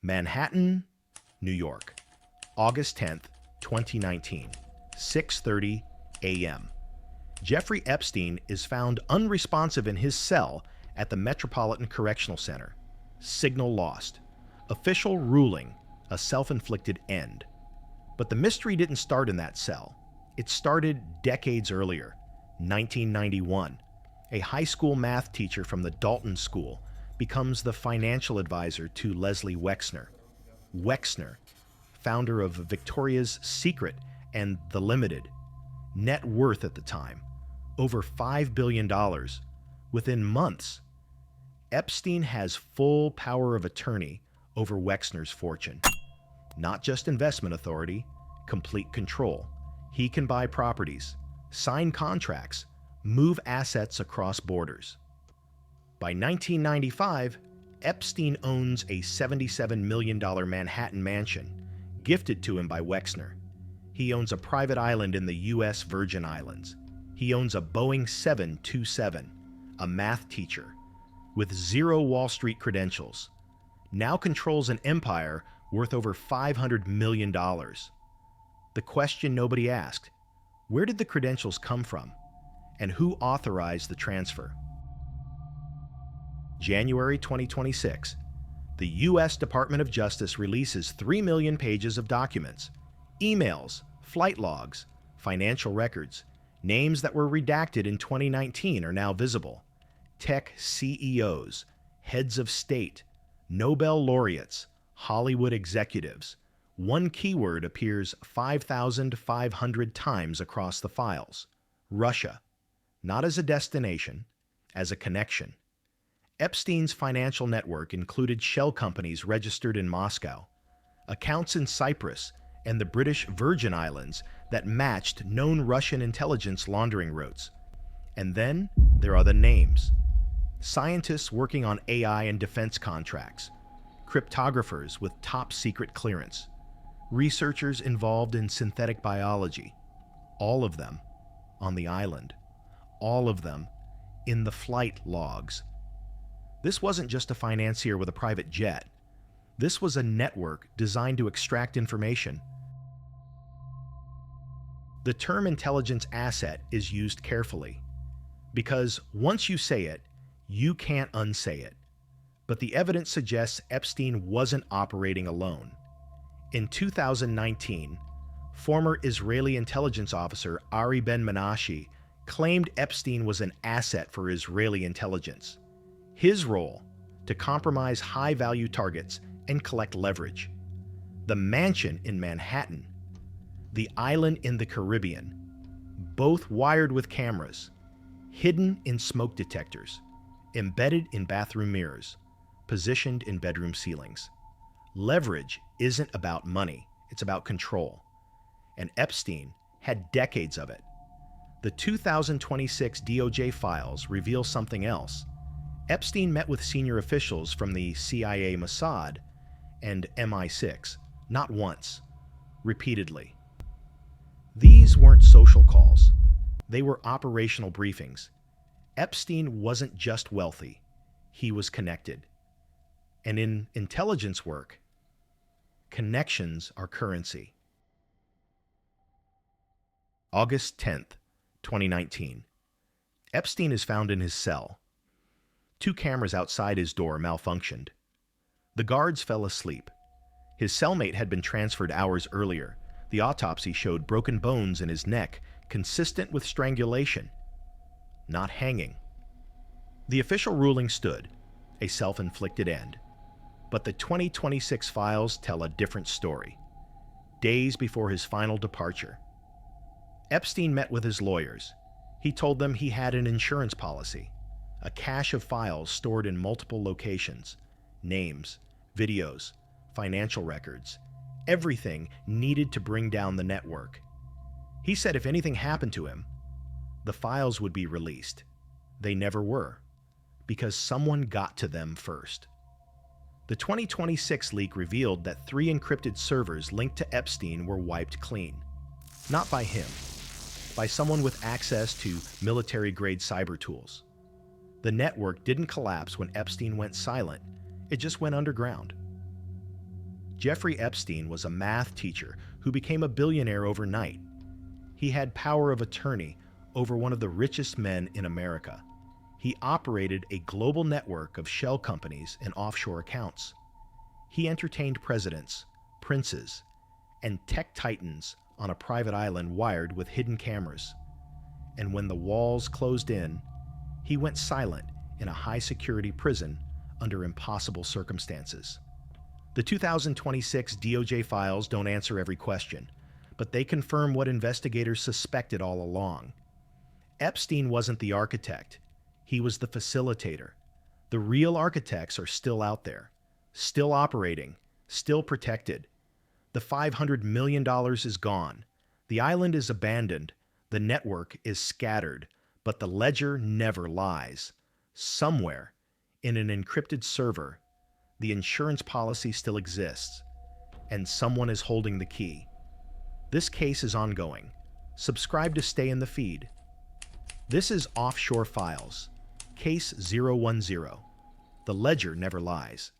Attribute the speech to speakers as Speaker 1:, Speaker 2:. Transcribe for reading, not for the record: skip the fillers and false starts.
Speaker 1: Manhattan, New York, August 10th, 2019, 6:30 a.m. Jeffrey Epstein is found unresponsive in his cell at the Metropolitan Correctional Center. Signal lost. Official ruling, a self-inflicted end. But the mystery didn't start in that cell. It started decades earlier, 1991. A high school math teacher from the Dalton School becomes the financial advisor to Leslie Wexner. Wexner, founder of Victoria's Secret and The Limited, net worth at the time, over $5 billion. Within months, Epstein has full power of attorney over Wexner's fortune. Not just investment authority, complete control. He can buy properties, sign contracts, move assets across borders. By 1995, Epstein owns a $77 million Manhattan mansion, gifted to him by Wexner. He owns a private island in the U.S. Virgin Islands. He owns a Boeing 727, a math teacher, with zero Wall Street credentials, now controls an empire worth over $500 million. The question nobody asked, where did the credentials come from? And who authorized the transfer? January 2026, the U.S. Department of Justice releases 3 million pages of documents, emails, flight logs, financial records. Names that were redacted in 2019 are now visible. Tech CEOs, heads of state, Nobel laureates, Hollywood executives. One keyword appears 5,500 times across the files. Russia, not as a destination, as a connection. Epstein's financial network included shell companies registered in Moscow, accounts in Cyprus and the British Virgin Islands that matched known Russian intelligence laundering routes. And then there are the names. Scientists working on AI and defense contracts, cryptographers with top secret clearance, researchers involved in synthetic biology, all of them on the island, all of them in the flight logs. This wasn't just a financier with a private jet. This was a network designed to extract information. The term intelligence asset is used carefully because once you say it, you can't unsay it. But the evidence suggests Epstein wasn't operating alone. In 2019, former Israeli intelligence officer Ari Ben-Menashe claimed Epstein was an asset for Israeli intelligence. His role, to compromise high-value targets and collect leverage. The mansion in Manhattan, the island in the Caribbean, both wired with cameras, hidden in smoke detectors, embedded in bathroom mirrors, positioned in bedroom ceilings. Leverage isn't about money, it's about control. And Epstein had decades of it. The 2026 DOJ files reveal something else. Epstein met with senior officials from the CIA, Mossad, and MI6, not once, repeatedly. These weren't social calls. They were operational briefings. Epstein wasn't just wealthy. He was connected. And in intelligence work, connections are currency. August 10th, 2019. Epstein is found in his cell. 2 cameras outside his door malfunctioned. The guards fell asleep. His cellmate had been transferred hours earlier. The autopsy showed broken bones in his neck, consistent with strangulation, not hanging. The official ruling stood, a self-inflicted end. But the 2026 files tell a different story. Days before his final departure, Epstein met with his lawyers. He told them he had an insurance policy, a cache of files stored in multiple locations, names, videos, financial records, everything needed to bring down the network. He said if anything happened to him, the files would be released. They never were, because someone got to them first. The 2026 leak revealed that 3 encrypted servers linked to Epstein were wiped clean. Not by him, by someone with access to military-grade cyber tools. The network didn't collapse when Epstein went silent. It just went underground. Jeffrey Epstein was a math teacher who became a billionaire overnight. He had power of attorney over one of the richest men in America. He operated a global network of shell companies and offshore accounts. He entertained presidents, princes, and tech titans on a private island wired with hidden cameras. And when the walls closed in, he went silent in a high-security prison under impossible circumstances. The 2026 DOJ files don't answer every question, but they confirm what investigators suspected all along. Epstein wasn't the architect. He was the facilitator. The real architects are still out there, still operating, still protected. The $500 million is gone. The island is abandoned. The network is scattered, but the ledger never lies. Somewhere, in an encrypted server, the insurance policy still exists, and someone is holding the key. This case is ongoing. Subscribe to stay in the feed. This is Offshore Files, Case 010. The ledger never lies.